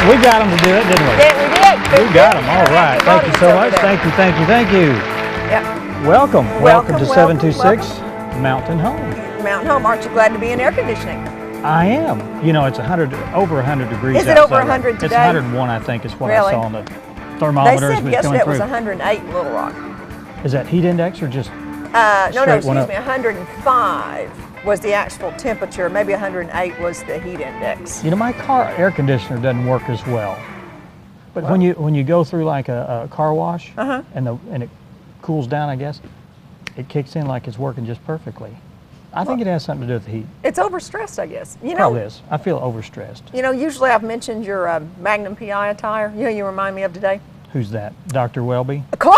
We got them to do it, didn't we? Yeah, we did. We got them. All right. Thank you so much. Thank you, thank you, thank you. Yep. Welcome to 726 Mountain Home. Mountain Home. Aren't you glad to be in air conditioning? I am. You know, it's over 100 degrees. Is it over 100 today? It's 101, I think, is what Really? I saw on the thermometers. They said yesterday it was 108 in Little Rock. Is that heat index or just? No, excuse me. 105 was the actual temperature. Maybe 108 was the heat index. You know, my car air conditioner doesn't work as well. But when you go through like a car wash and it cools down, I guess, it kicks in like it's working just perfectly. I think it has something to do with the heat. It's overstressed, I guess. You know, probably is. I feel overstressed. You know, usually I've mentioned your Magnum PI attire. You know, you remind me of today. Who's that? Dr. Welby? Close.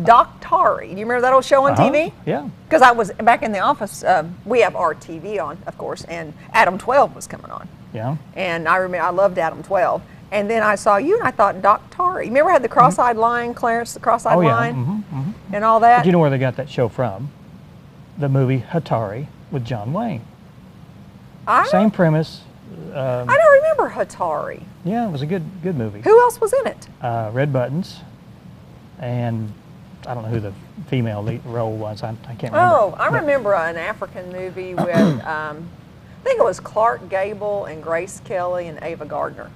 Doctari. Do you remember that old show on TV? Yeah. Because I was back in the office. We have our TV on, of course, and Adam 12 was coming on. Yeah. And I remember I loved Adam 12. And then I saw you and I thought, Doctari. Remember I had the cross-eyed lion, Clarence, the cross-eyed lion? And all that? But you know where they got that show from? The movie Hatari with John Wayne. Same premise. I don't remember Hatari. Yeah, it was a good movie. Who else was in it? Red Buttons, and I don't know who the female lead role was. I can't remember. Oh, I remember an African movie with, I think it was Clark Gable and Grace Kelly and Ava Gardner.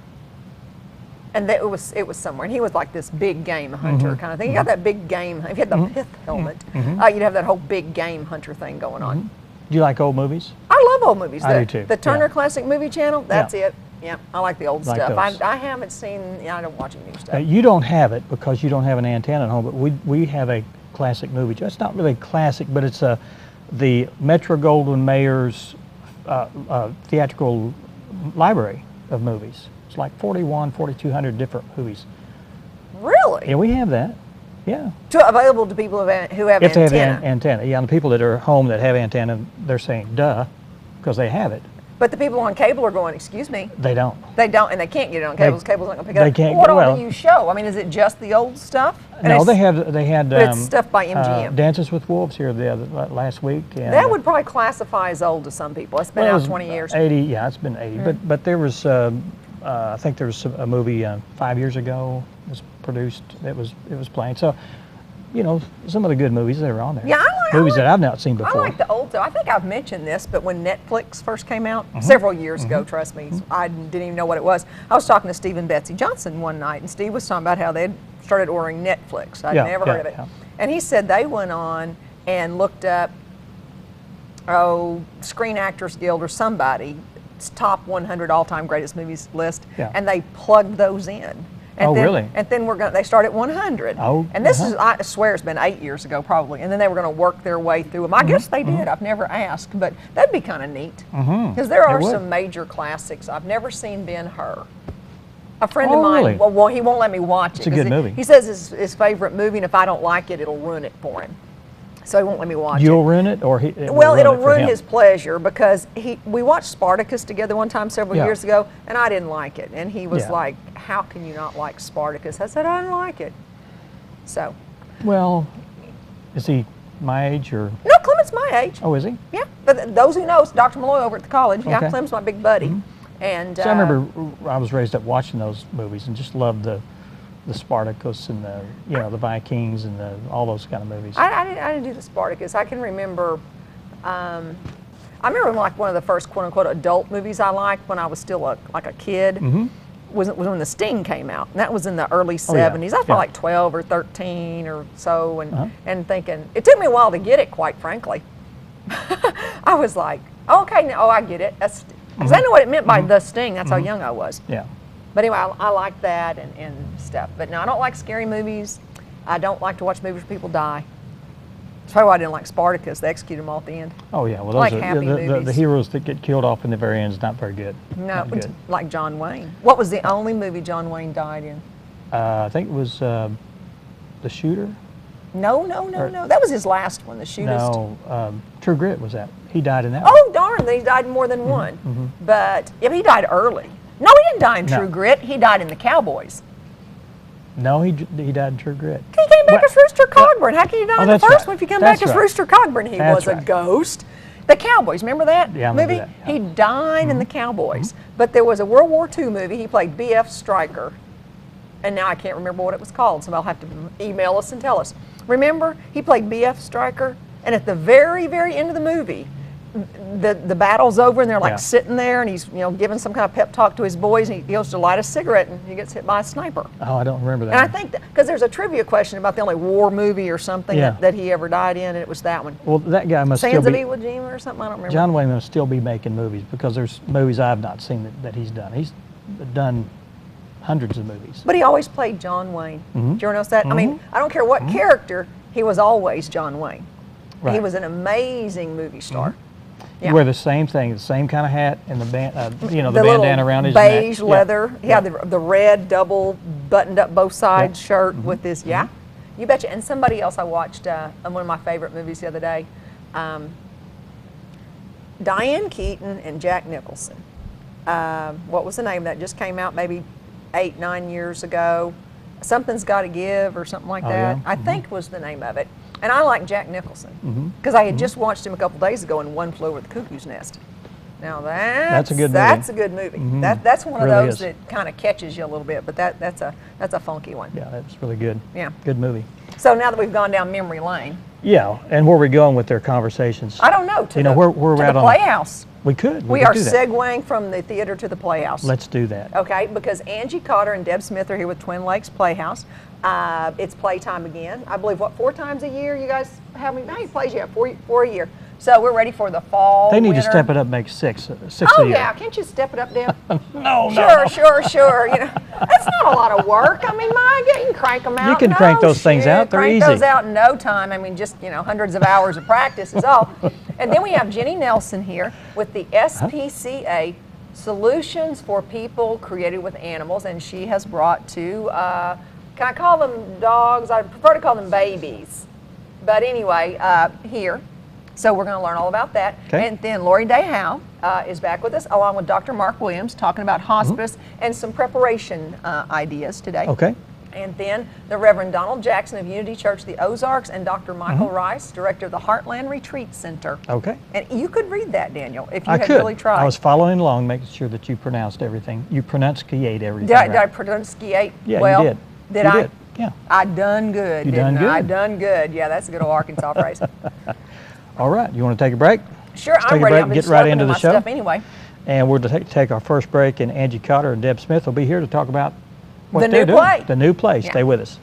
And it was somewhere, and he was like this big game hunter kind of thing. He got that big game. If you had the pith helmet, you'd have that whole big game hunter thing going on. Do you like old movies? I love old movies. I do too. The Turner Classic Movie Channel, that's it. Yeah, I like the old Like stuff. those. I haven't seen, I don't watch any new stuff. You don't have it because you don't have an antenna at home, but we have a classic movie. It's not really classic, but it's the Metro-Goldwyn-Mayer's theatrical library of movies. It's like 4,200 different movies. Really? Yeah, we have that. Yeah. Available to people who have if antenna. they have antenna. Yeah, and the people that are home that have antenna, they're saying, duh, because they have it. But the people on cable are going, excuse me. They don't. They don't, and they can't get it on cable. Cable's not going to pick it up. They can't. What all do you show? I mean, is it just the old stuff? No, they had but it's stuff by MGM. Dances with Wolves here last week. And that would probably classify as old to some people. It's been out 20 years. 80, yeah, it's been 80. But there was, I think there was a movie 5 years ago. It was produced. It was playing. So, you know, some of the good movies that are on there. Yeah, movies that I've not seen before. I like the old stuff. I think I've mentioned this, but when Netflix first came out, several years ago, trust me, I didn't even know what it was. I was talking to Steve and Betsy Johnson one night, and Steve was talking about how they had started ordering Netflix. I'd never heard of it. Yeah. And he said they went on and looked up, Screen Actors Guild or somebody's top 100 all-time greatest movies list, and they plugged those in. And really? And then they start at 100. And this is, I swear it's been 8 years ago probably. And then they were going to work their way through them. I guess they did. I've never asked, but that'd be kind of neat. Because there are some major classics. I've never seen Ben-Hur. A friend of mine, really? well, he won't let me watch it. It's a good movie. He says his favorite movie, and if I don't like it, it'll ruin it for him. So he won't let me watch it. You'll ruin it, or he? Well, it'll ruin his pleasure because we watched Spartacus together one time several years ago, and I didn't like it. And he was like, "How can you not like Spartacus?" I said, "I didn't like it." So. Well, is he my age or? No, Clement's my age. Oh, is he? Yeah, but those who know, Dr. Malloy over at the college. Yeah, Clement's my big buddy. And so I remember I was raised up watching those movies and just loved the Spartacus and the Vikings and all those kind of movies. I didn't do the Spartacus. I can remember. I remember like one of the first quote unquote adult movies I liked when I was still like a kid. Was when The Sting came out, and that was in the early 70s. I was like 12 or 13 or so, and thinking it took me a while to get it. Quite frankly, I was like, okay, I get it. That's because I know what it meant by The Sting. That's how young I was. Yeah. But anyway, I like that and stuff. But no, I don't like scary movies. I don't like to watch movies where people die. That's probably why I didn't like Spartacus. They executed them all at the end. Oh yeah, well those are happy movies. The heroes that get killed off in the very end is not very good. No, good. Like John Wayne. What was the only movie John Wayne died in? I think it was The Shooter. No. That was his last one, The Shootist. No, True Grit was that. He died in that one. Oh, darn, he died in more than one. But he died early. No, he didn't die in True Grit. He died in The Cowboys. No, he died in True Grit. He came back as Rooster Cogburn. How can you die in the first one if you come back as Rooster Cogburn? He was a ghost. The Cowboys, remember that Yeah, I movie? remember that, yeah. He died in The Cowboys. But there was a World War II movie. He played B.F. Stryker. And now I can't remember what it was called, so I'll have to email us and tell us. Remember, he played B.F. Stryker, and at the very, very end of the movie, the battle's over, and they're like sitting there, and he's giving some kind of pep talk to his boys, and he goes to light a cigarette, and he gets hit by a sniper. Oh, I don't remember that. And I think because there's a trivia question about the only war movie or something that he ever died in, and it was that one. Well, that guy must Sands still be. of Iwo Jima or something. I don't remember. John Wayne must still be making movies because there's movies I've not seen that he's done. He's done hundreds of movies. But he always played John Wayne. Did you ever notice that? I mean, I don't care what character, he was always John Wayne. Right. He was an amazing movie star. You wear the same thing, the same kind of hat, and the the little bandana around his neck. beige leather. He had the red double buttoned up both sides shirt with this. You betcha. And somebody else I watched one of my favorite movies the other day. Diane Keaton and Jack Nicholson. What was the name that just came out maybe 8-9 years ago? Something's Gotta Give or something like that. Yeah. I think was the name of it. And I like Jack Nicholson because I had just watched him a couple days ago in One Flew Over the Cuckoo's Nest. Now that's a good movie. That's a good movie. That's one of Really those is. that kind of catches you a little bit, but that's a funky one. Yeah, that's really good. Yeah. Good movie. So now that we've gone down memory lane, Yeah, and where are we going with their conversations? I don't know. To we're the at Playhouse. We could. We could are do that. segueing from the theater to the Playhouse. Let's do that. Okay, because Angie Cotter and Deb Smith are here with Twin Lakes Playhouse. It's playtime again. I believe, 4 times a year? You guys have me? How many plays you have? 4 a year. So we're ready for the fall, They need winter. to step it up, make six a Oh year. yeah, can't you step it up, Deb? No, Sure. That's not a lot of work. I mean, you can crank them out. You can crank those things out. They're crank easy. those out in no time. I mean, just hundreds of hours of practice is all. And then we have Jenny Nelson here with the SPCA Solutions for People Created with Animals, and she has brought 2. Can I call them dogs? I prefer to call them babies. But anyway, here. So we're going to learn all about that. Okay. And then Lori Day-Howe is back with us, along with Dr. Mark Williams, talking about hospice and some preparation ideas today. Okay. And then the Reverend Donald Jackson of Unity Church, the Ozarks, and Dr. Michael Rice, director of the Heartland Retreat Center. Okay. And you could read that, Daniel, if you I had could. really tried. I was following along, making sure that you pronounced everything. You pronunciate everything. Did I right. pronunciate Yeah, well? you did. Did You I? did. Yeah. I done good. You didn't done good. I done good. Yeah, that's a good old Arkansas phrase. All right. You want to take a break? Sure, Let's I'm take a ready. break I've and been get right slurping into in the my show. stuff anyway. And we're to take our first break, and Angie Cotter and Deb Smith will be here to talk about what The they're new doing. play. The new play. Yeah. Stay with us.